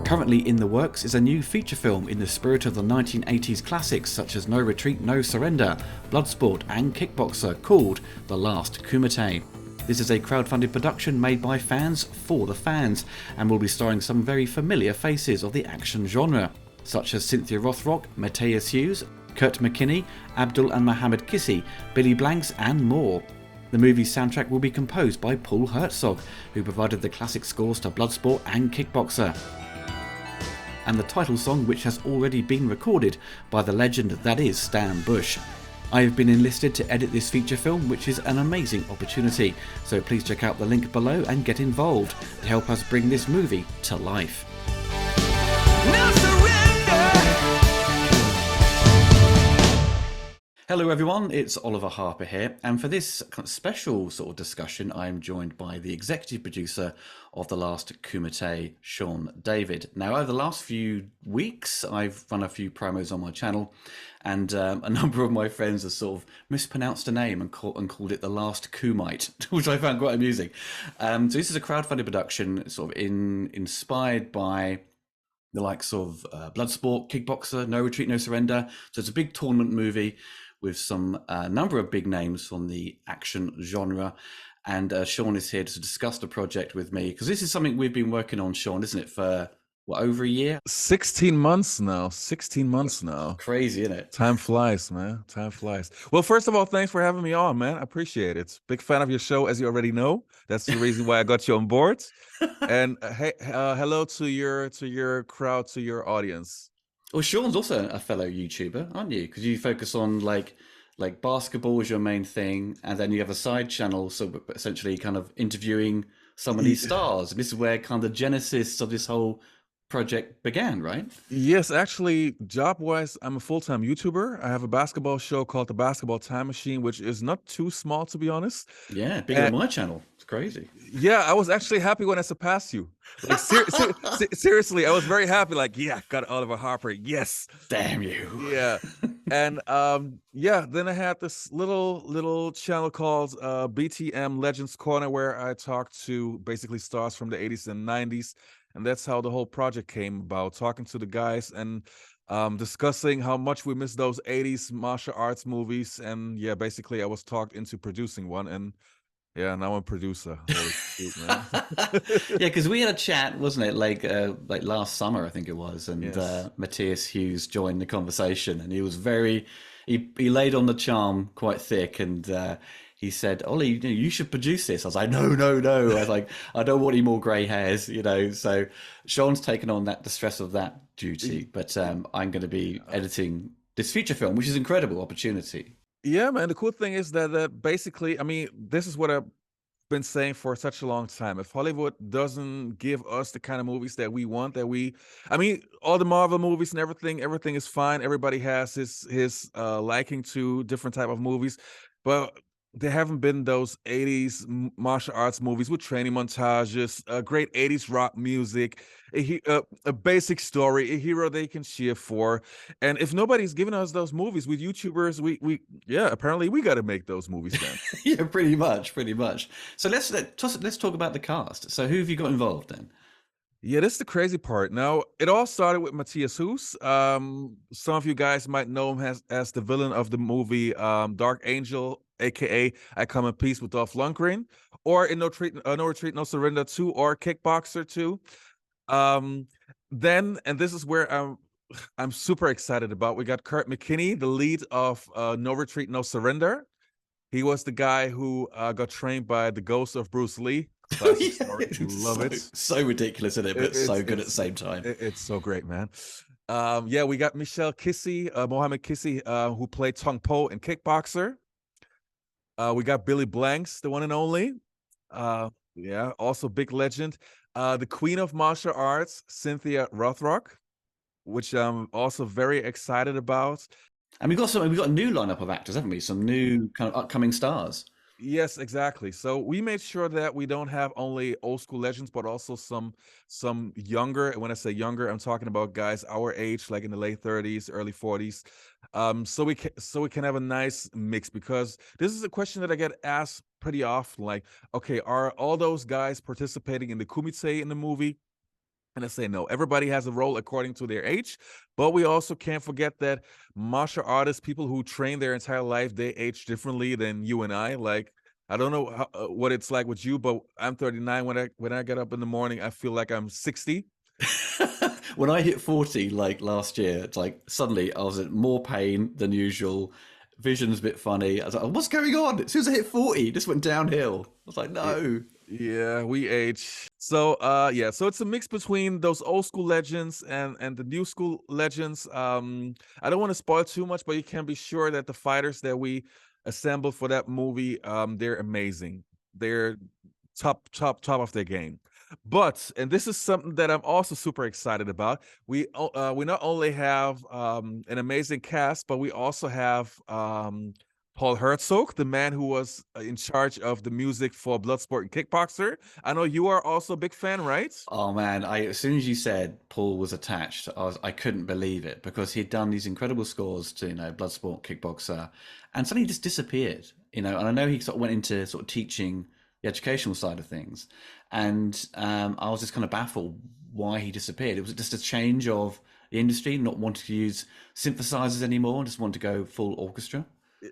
Currently in the works is a new feature film in the spirit of the 1980s classics such as No Retreat, No Surrender, Bloodsport and Kickboxer called The Last Kumite. This is a crowdfunded production made by fans for the fans and will be starring some very familiar faces of the action genre, such as Cynthia Rothrock, Matthias Hughes, Kurt McKinney, Abdul and Mohammed Kissi, Billy Blanks and more. The movie's soundtrack will be composed by Paul Herzog, who provided the classic scores to Bloodsport and Kickboxer, and the title song which has already been recorded by the legend that is Stan Bush. I have been enlisted to edit this feature film, which is an amazing opportunity, so please check out the link below and get involved to help us bring this movie to life. Hello everyone, it's Oliver Harper here, and for this kind of special sort of discussion I'm joined by the executive producer of The Last Kumite, Sean David. Now over the last few weeks I've run a few promos on my channel, and a number of my friends have sort of mispronounced the name and called it The Last Kumite, which I found quite amusing. So this is a crowdfunded production sort of inspired by the likes of Bloodsport, Kickboxer, No Retreat, No Surrender. So it's a big tournament movie with some number of big names from the action genre. And Sean is here to discuss the project with me, because this is something we've been working on, Sean, isn't it, for, what, over a year? 16 months now. 16 months now. Crazy, isn't it? Time flies, man. Time flies. Well, first of all, thanks for having me on, man. I appreciate it. Big fan of your show, as you already know. That's the reason why I got you on board. And hey, hello to your crowd, to your audience. Well, Sean's also a fellow YouTuber, aren't you? Because you focus on like basketball is your main thing, and then you have a side channel, so essentially kind of interviewing some of these stars. And this is where kind of the genesis of this whole project began, right? Yes, actually, job-wise, I'm a full-time YouTuber. I have a basketball show called The Basketball Time Machine, which is not too small, to be honest. Yeah, bigger than my channel. It's crazy. Yeah, I was actually happy when I surpassed you. Like seriously, I was very happy. Like, yeah, got Oliver Harper. Yes, damn you. Yeah, and yeah. Then I had this little channel called BTM Legends Corner, where I talked to basically stars from the 80s and 90s, and that's how the whole project came about. Talking to the guys and discussing how much we miss those 80s martial arts movies, and yeah, basically I was talked into producing one, and yeah, now I'm a producer. Holy shoot, man. Yeah, because we had a chat, wasn't it? Like last summer, I think it was, and Yes. Matthias Hughes joined the conversation, and he was he laid on the charm quite thick, and he said, "Ollie, you should produce this." I was like, "No, no, no." I was like, "I don't want any more grey hairs," you know. So Sean's taken on the stress of that duty, but I'm going to be editing this feature film, which is an incredible opportunity. Yeah, man. The cool thing is that basically, I mean, this is what I've been saying for such a long time. If Hollywood doesn't give us the kind of movies that we want, I mean, all the Marvel movies and everything is fine. Everybody has his liking to different type of movies, but there haven't been those 80s martial arts movies with training montages, great 80s rock music, a basic story, a hero they can cheer for. And if nobody's giving us those movies, with YouTubers, yeah, apparently we got to make those movies then. Yeah, pretty much. So let's talk about the cast. So who have you got involved then? Yeah, this is the crazy part. Now, it all started with Matthias Hughes. Some of you guys might know him as the villain of the movie Dark Angel, aka I Come in Peace with Dolph Lundgren, or in No Retreat, No Surrender 2, or Kickboxer 2. Then, and this is where I'm super excited about, we got Kurt McKinney, the lead of No Retreat, No Surrender. He was the guy who got trained by the ghost of Bruce Lee. Classic story. Love it. So ridiculous, isn't it? But so good at the same time. It's so great, man. Yeah, we got Michelle Kissi, Mohammed Kissi, who played Tong Po in Kickboxer. We got Billy Blanks, the one and only. Yeah, also big legend. The Queen of Martial Arts, Cynthia Rothrock, which I'm also very excited about. And we've got a new lineup of actors, haven't we? Some new kind of upcoming stars. Yes, exactly. So we made sure that we don't have only old school legends, but also some younger. And when I say younger, I'm talking about guys our age, like in the late 30s, early 40s. So we can have a nice mix, because this is a question that I get asked pretty often. Like, okay, are all those guys participating in the Kumite in the movie? And I say no. Everybody has a role according to their age, but we also can't forget that martial artists, people who train their entire life, they age differently than you and I. Like, I don't know what it's like with you, but I'm 39. When I get up in the morning, I feel like I'm 60. When I hit 40, like last year, it's like suddenly I was in more pain than usual. Vision's a bit funny. I was like, what's going on? As soon as I hit 40, this went downhill. I was like, Y- no. Yeah, we age. So yeah, so it's a mix between those old school legends and the new school legends. I don't want to spoil too much, but you can be sure that the fighters that we assembled for that movie, they're amazing. They're top of their game. But and this is something that I'm also super excited about. We not only have an amazing cast, but we also have Paul Herzog, the man who was in charge of the music for Bloodsport and Kickboxer. I know you are also a big fan, right? Oh man, as soon as you said Paul was attached, I couldn't believe it because he'd done these incredible scores to, Bloodsport, Kickboxer, and suddenly he just disappeared, and I know he sort of went into sort of teaching the educational side of things, and I was just kind of baffled why he disappeared. It was just a change of the industry, not wanting to use synthesizers anymore, just want to go full orchestra.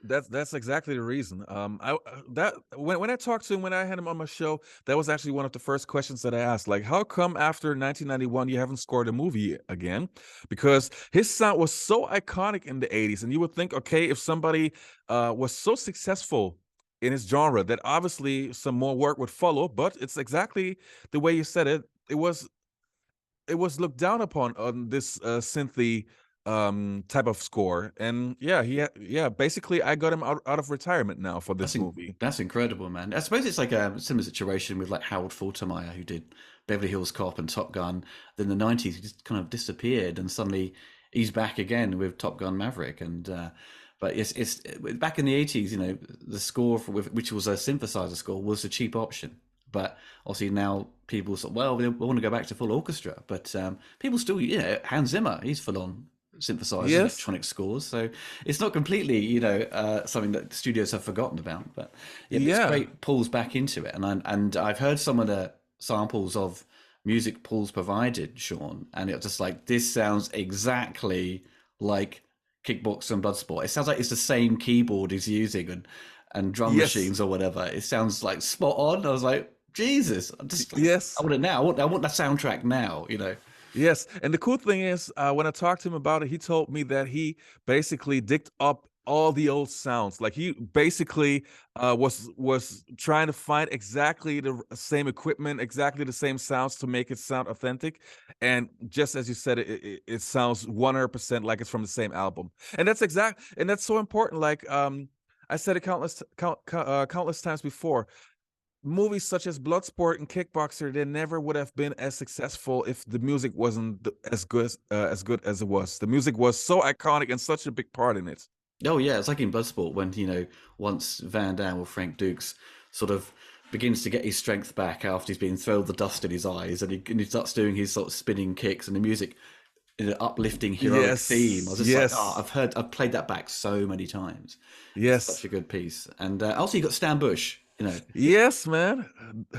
That's exactly the reason. I that when I talked to him, when I had him on my show, that was actually one of the first questions that I asked. Like, how come after 1991 you haven't scored a movie again? Because his sound was so iconic in the 80s, and you would think, okay, if somebody was so successful in his genre, that obviously some more work would follow. But it's exactly the way you said it. It was looked down upon on this synthy type of score, and yeah, yeah, basically I got him out of retirement now for That's this movie. that's incredible, man. I suppose it's like a similar situation with like Harold Faltermeyer, who did Beverly Hills Cop and Top Gun. Then the '90s, he just kind of disappeared, and suddenly he's back again with Top Gun Maverick. And but it's back in the '80s. The score which was a synthesizer score was a cheap option. But obviously now people sort of, well, we want to go back to full orchestra. But people still, Hans Zimmer, he's full on synthesizers, Yes. electronic scores. So it's not completely, something that studios have forgotten about. But yeah, but it's Yeah. great. Paul's back into it, and I've heard some of the samples of music Paul's provided, Sean, and it's just like this sounds exactly like Kickboxer and Bloodsport. It sounds like it's the same keyboard he's using and drum Yes. machines or whatever. It sounds like spot on. I was like, Jesus, I Yes. want it now. I want that soundtrack now. Yes, and the cool thing is, when I talked to him about it, he told me that he basically digged up all the old sounds. Like he basically was trying to find exactly the same equipment, exactly the same sounds to make it sound authentic. And just as you said, it sounds 100% like it's from the same album. And that's so important. Like I said it countless times before, movies such as Bloodsport and Kickboxer, they never would have been as successful if the music wasn't as good as it was. The music was so iconic and such a big part in it. Oh yeah, it's like in Bloodsport when once Van Damme or Frank Dukes sort of begins to get his strength back after he's been thrown the dust in his eyes, and he starts doing his sort of spinning kicks and the music, uplifting heroic theme. I Yes, was just like, oh, yes, I've played that back so many times. It's such yes, a good piece. And also you got Stan Bush. yes, man.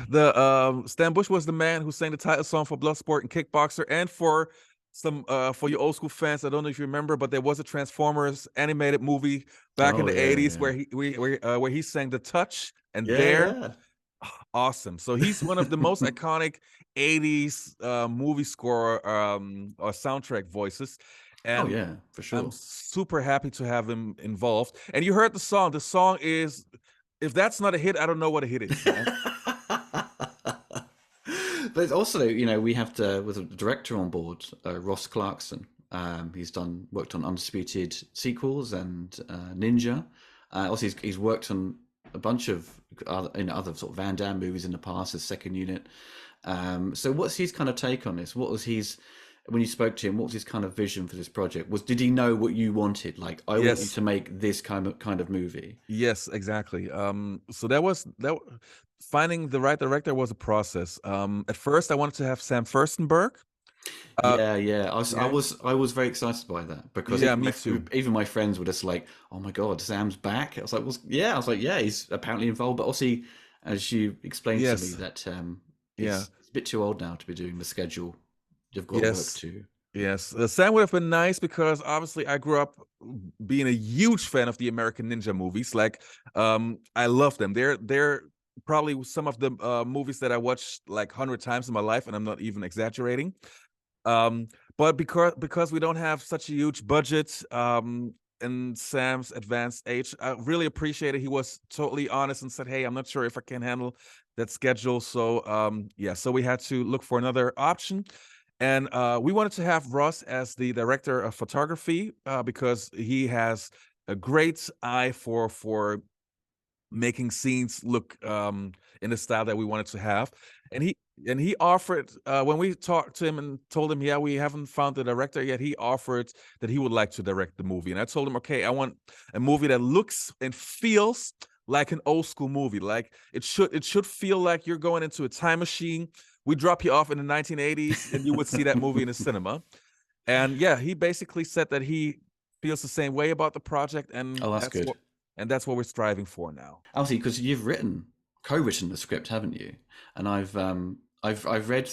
The Stan Bush was the man who sang the title song for Bloodsport and Kickboxer, and for your old school fans. I don't know if you remember, but there was a Transformers animated movie back in Oh the yeah, 80s yeah, where he sang the touch and yeah, there. yeah. Awesome. So he's one of the most iconic 80s movie score or soundtrack voices. Oh And yeah, for I'm sure. super happy to have him involved. And you heard the song. The song is, if that's not a hit, I don't know what a hit is, man. But it's also, we have to with a director on board, Ross Clarkson. He's worked on Undisputed sequels and Ninja. Also, he's worked on a bunch of other sort of Van Damme movies in the past as Second Unit. So, what's his kind of take on this? What was his when you spoke to him? What was his kind of vision for this project? Did he know what you wanted? Like, I want you Yes. to make this kind of movie. Yes, exactly. So finding the right director was a process. At first I wanted to have Sam Furstenberg. Uh, Yeah, yeah. yeah, I was very excited by that because yeah, me too. even my friends were just like, "Oh my God, Sam's back!" I was like, "Well, yeah." I was like, "Yeah, he's apparently involved." But also, as you explained to me, Yes, that yeah. it's a bit too old now to be doing the schedule you've got work Yes. to. Yes. Sam would have been nice because obviously I grew up being a huge fan of the American Ninja movies. Like, I love them. They're probably some of the movies that I watched like 100 times in my life, and I'm not even exaggerating. Um, but because we don't have such a huge budget, in Sam's advanced age, I really appreciated he was totally honest and said, "Hey, I'm not sure if I can handle that schedule." So yeah, so we had to look for another option. And we wanted to have Ross as the director of photography because he has a great eye for making scenes look in the style that we wanted to have. And he offered when we talked to him and told him, yeah, we haven't found the director yet. He offered that he would like to direct the movie, and I told him, okay, I want a movie that looks and feels like an old school movie. Like it should feel like you're going into a time machine. We drop you off in the 1980s, and you would see that movie in the cinema. And yeah, he basically said that he feels the same way about the project, and Oh, that's good. that's what we're striving for now. Obviously, because you've co-written the script, haven't you? And I've read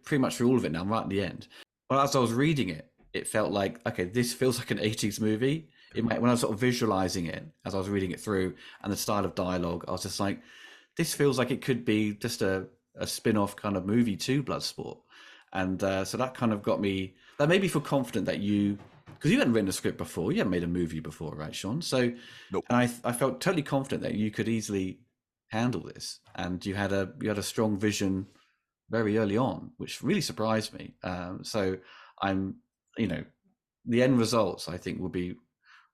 pretty much through all of it now. I'm right at the end. But as I was reading it, it felt like, okay, this feels like an 80s movie. When I was sort of visualizing it as I was reading it through, and the style of dialogue, I was just like, this feels like it could be just a spin-off kind of movie to Bloodsport. And so that kind of got me, that made me feel confident that because you hadn't written a script before, you hadn't made a movie before, right, Sean? So, and Nope. I felt totally confident that you could easily handle this, and you had a strong vision very early on, which really surprised me. So I'm, the end results I think will be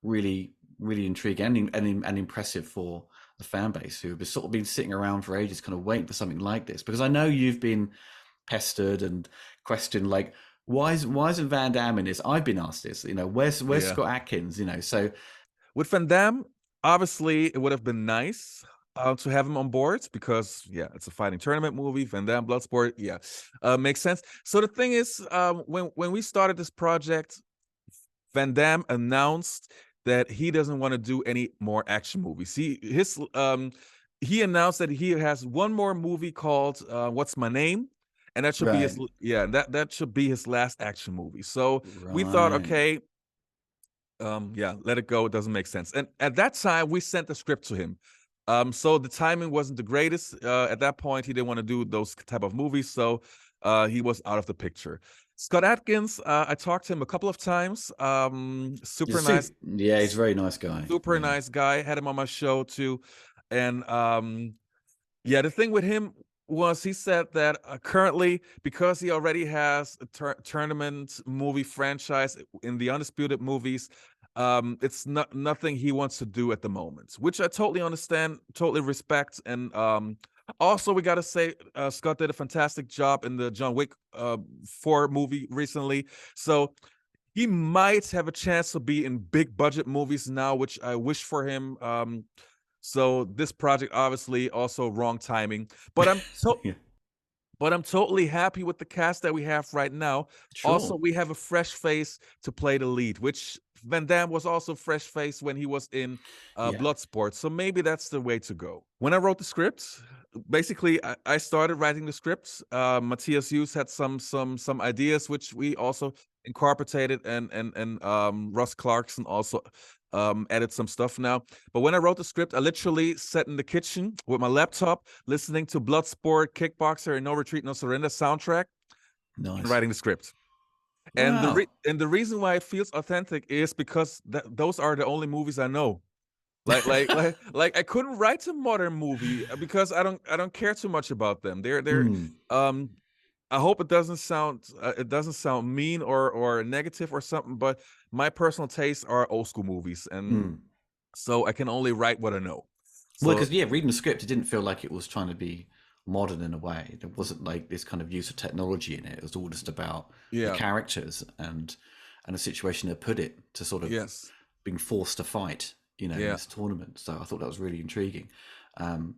really, really intriguing and impressive for the fan base who have sort of been sitting around for ages, kind of waiting for something like this. Because I know you've been pestered and questioned, like, why isn't Van Damme in this? I've been asked this. Where's Yeah. Scott Adkins? So With Van Damme, obviously, it would have been nice to have him on board because, yeah, it's a fighting tournament movie. Van Damme, Bloodsport, yeah, makes sense. So the thing is, when we started this project, Van Damme announced that he doesn't want to do any more action movies. He announced that he has one more movie called What's My Name, and that should be his right, that should be his last action movie. So we thought, right, okay, yeah, let it go. It doesn't make sense. And at that time, we sent the script to him. So the timing wasn't the greatest. At that point, he didn't want to do those type of movies, so he was out of the picture. Scott Adkins, I talked to him a couple of times. Super nice, yeah, he's a very nice guy. super Yeah. nice guy. Had him on my show too, and yeah, the thing with him was he said that currently, because he already has a tournament movie franchise in the Undisputed movies, it's not nothing he wants to do at the moment, which I totally understand, totally respect. And also, we got to say, Scott did a fantastic job in the John Wick 4 movie recently. So he might have a chance to be in big budget movies now, which I wish for him. So this project, obviously, also wrong timing, but Yeah. I'm totally happy with the cast that we have right now. Also, Sure. we have a fresh face to play the lead, which Van Damme was also fresh face when he was in Yeah. Bloodsport. So maybe that's the way to go. When I wrote the script, basically I started writing the scripts. Matthias Hughes had some ideas which we also incorporated, and Russ Clarkson also added some stuff now. But when I wrote the script, I literally sat in the kitchen with my laptop, listening to Bloodsport, Kickboxer, and No Retreat, No Surrender soundtrack, and Nice. writing the script. And Wow. the reason why it feels authentic is because those are the only movies I know. Like I couldn't write a modern movie because I don't care too much about them. They're um I hope it doesn't sound mean or negative or something, but my personal tastes are old school movies, and Mm. so I can only write what I know. Well, So because yeah, reading the script, it didn't feel like it was trying to be modern in a way. There wasn't like this kind of use of technology in it. It was all just about the yeah, characters and the situation they put it to sort of yes, being forced to fight, in yeah. this tournament. So I thought that was really intriguing. Um,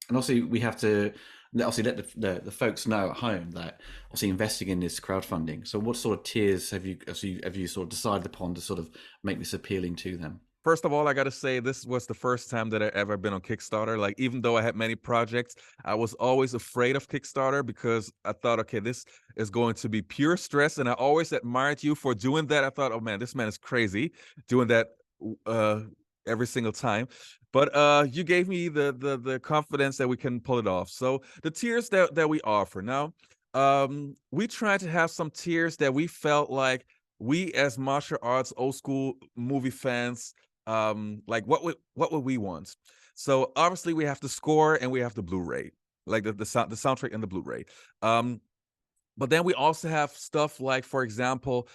and obviously, we have to let the folks know at home that obviously investing in this crowdfunding. So, what sort of tiers have you sort of decided upon to sort of make this appealing to them? First of all, I gotta say this was the first time that I ever been on Kickstarter. Like, even though I had many projects, I was always afraid of Kickstarter because I thought, okay, this is going to be pure stress. And I always admired you for doing that. I thought, oh man, this man is crazy doing that uh every single time. But you gave me the confidence that we can pull it off. So the tiers that we offer now, we try to have some tiers that we felt like we as martial arts old school movie fans, like what would we want? So obviously we have the score and we have the Blu-ray, like the soundtrack and the Blu-ray. um but then we also have stuff like, for example,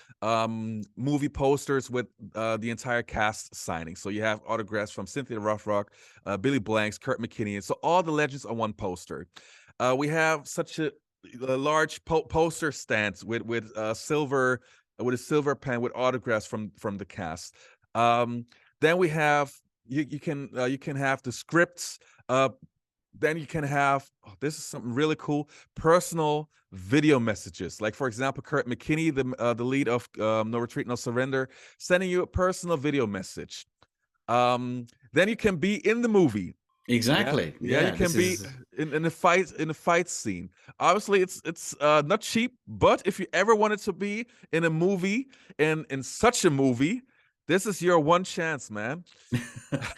movie posters with the entire cast signing. So you have autographs from Cynthia Rothrock, Billy Blanks, Kurt McKinney, and so all the legends on one poster. We have such a large poster stand with silver, with a silver pen with autographs from the cast. Then we have, you can have the scripts. Then you can have, oh, this is something really cool, personal video messages. Like, for example, Kurt McKinney, the lead of No Retreat, No Surrender, sending you a personal video message. Then you can be in the movie. Yeah, Exactly. yeah, you Yeah, can this be is in a fight scene. Obviously, it's not cheap, but if you ever wanted to be in a movie, in such a movie, this is your one chance, man. so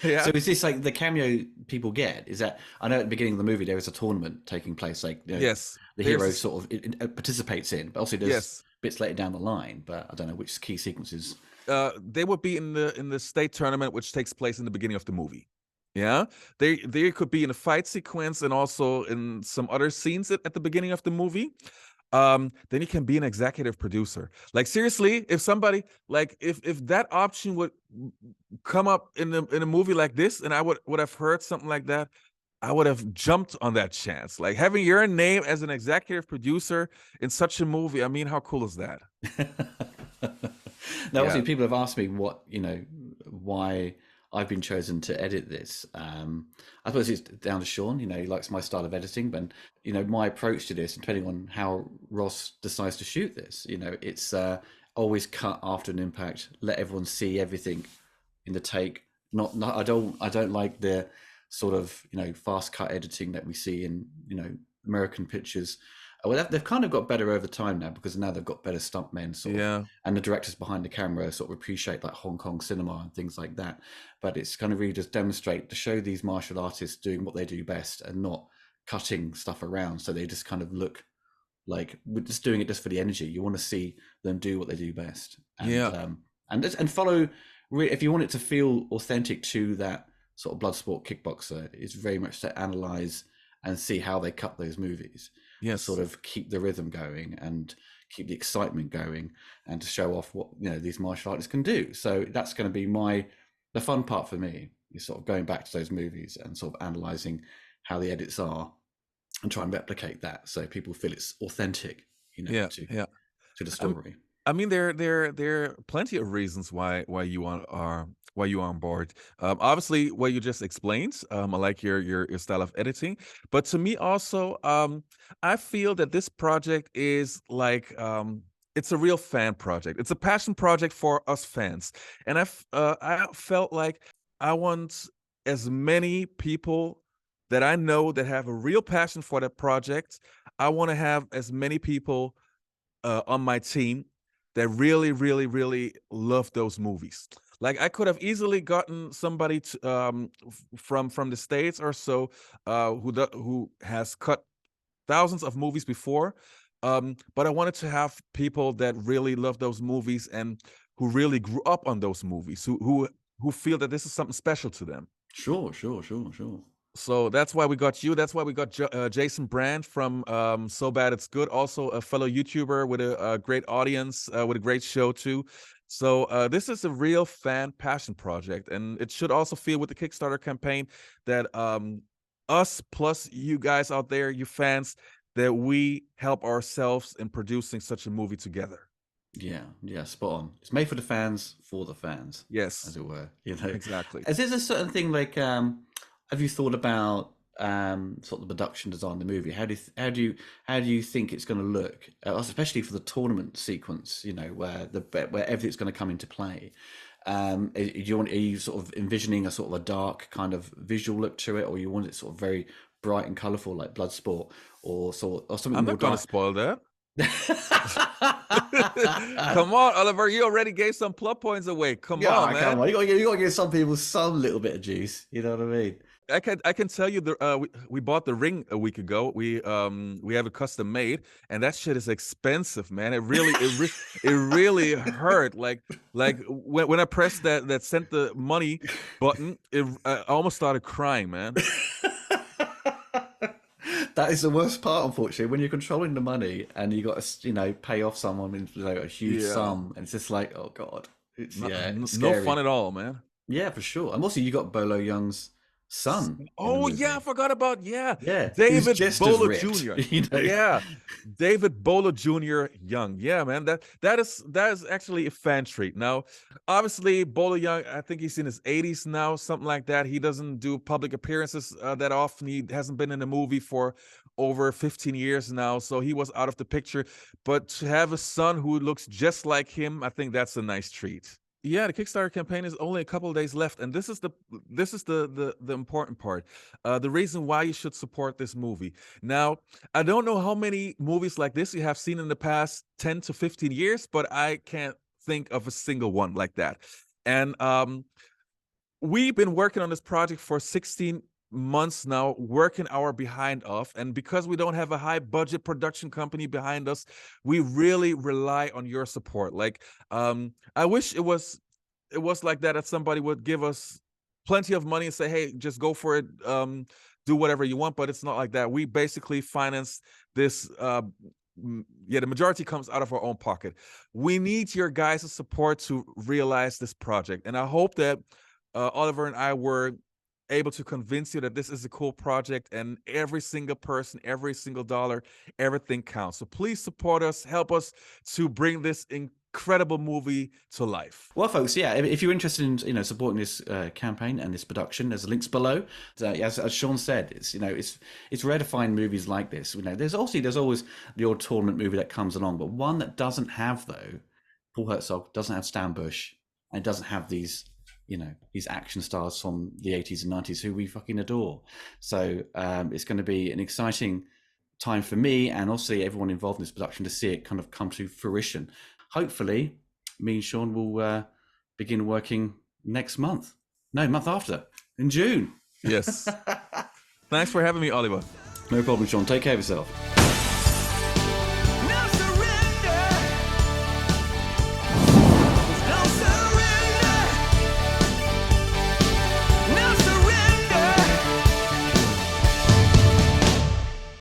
Yeah. is this like the cameo people get? Is that, I know at the beginning of the movie there is a tournament taking place, like, Yes. the There's hero this, sort of participates in, but also there's yes. bits later down the line, but I don't know which key sequences. They would be in the state tournament, which takes place in the beginning of the movie. Yeah, they could be in a fight sequence and also in some other scenes at the beginning of the movie. Then you can be an executive producer. Like, seriously, if somebody, like, if that option would come up in a movie like this, and I would have heard something like that, I would have jumped on that chance. Like, having your name as an executive producer in such a movie, I mean, how cool is that? Now, Yeah. obviously, people have asked me why I've been chosen to edit this. I suppose it's down to Sean. He likes my style of editing, but my approach to this, and depending on how Ross decides to shoot this, it's always cut after an impact, let everyone see everything in the take. Not I don't like the sort of fast cut editing that we see in American pictures. Well, they've kind of got better over time now, because now they've got better stuntmen, sort of, Yeah. and the directors behind the camera sort of appreciate like Hong Kong cinema and things like that. But it's kind of really just demonstrate to show these martial artists doing what they do best and not cutting stuff around, so they just kind of look like we're just doing it just for the energy. You want to see them do what they do best, Yeah. and follow. If you want it to feel authentic to that sort of blood sport kickboxer, it's very much to analyze and see how they cut those movies to sort Yes. of keep the rhythm going and keep the excitement going, and to show off what these martial artists can do. So that's going to be the fun part for me, is sort of going back to those movies and sort of analyzing how the edits are and try and replicate that, so people feel it's authentic, Yeah. to Yeah. the I, story. I mean, there are plenty of reasons why you are why you are on board. Obviously, what you just explained. I like your style of editing, but to me also, I feel that this project is like, it's a real fan project. It's a passion project for us fans, and I felt like I want as many people that I know that have a real passion for that project. I want to have as many people on my team that really, really, really love those movies. Like, I could have easily gotten somebody from the States or so, who has cut thousands of movies before, but I wanted to have people that really love those movies and who really grew up on those movies, who feel that this is something special to them. Sure, sure, sure, sure. So that's why we got you. That's why we got Jason Brand from So Bad It's Good, also a fellow YouTuber with a great audience, with a great show too. So this is a real fan passion project, and it should also feel with the Kickstarter campaign that us plus you guys out there, you fans, that we help ourselves in producing such a movie together. Yeah, yeah, spot on. It's made for the fans, for the fans, as Yes, it were. exactly. Is there a certain thing like, have you thought about sort of the production design of the movie? How do you think it's going to look, especially for the tournament sequence? Where everything's going to come into play. Are you sort of envisioning a sort of a dark kind of visual look to it, or you want it sort of very bright and colourful like Bloodsport, or something I'm more not gonna dark? spoil that. Come on, Oliver, you already gave some plot points away. Come on, Yeah, come man. on. You got to give some people some little bit of juice. You know what I mean? I can tell you we bought the ring a week ago. We have it custom made, and that shit is expensive, man. It really hurt. Like when I pressed that sent the money button, I almost started crying, man. That is the worst part, unfortunately, when you're controlling the money and you got to, pay off someone in a huge Yeah, sum, and it's just like, oh god, it's it's no scary. fun at all, man. Yeah, for sure. And also, you got Bolo Young's son in the Oh yeah, I movie. forgot about Yeah, who's David just as Bowler ripped. Jr. You know. Yeah, David Bowler Jr. Young. Yeah, man, that is actually a fan treat. Now, obviously, Bowler Young, I think he's in his 80s now, something like that. He doesn't do public appearances that often. He hasn't been in a movie for over 15 years now, so he was out of the picture. But to have a son who looks just like him, I think that's a nice treat. Yeah, the Kickstarter campaign is only a couple of days left, and this is the important part. The reason why you should support this movie. Now, I don't know how many movies like this you have seen in the past 10 to 15 years, but I can't think of a single one like that. And we've been working on this project for 16 months now, working our behind off, and because we don't have a high budget production company behind us, we really rely on your support. Like, I wish it was like that somebody would give us plenty of money and say, hey, just go for it, do whatever you want, but it's not like that. We basically finance this. Yeah, the majority comes out of our own pocket. We need your guys' support to realize this project, and I hope that Oliver and I were able to convince you that this is a cool project, and every single person, every single dollar, everything counts. So please support us, help us to bring this incredible movie to life. Well, folks, yeah, if you're interested in supporting this campaign and this production, there's links below. As Sean said, it's rare to find movies like this. There's always the odd tournament movie that comes along, but one that doesn't have Paul Herzog doesn't have Stan Bush, and doesn't have these action stars from the 80s and 90s who we fucking adore. So it's going to be an exciting time for me and also everyone involved in this production to see it kind of come to fruition. Hopefully, me and Sean will begin working next month. No, month after, in June. Yes. Thanks for having me, Oliver. No problem, Sean. Take care of yourself.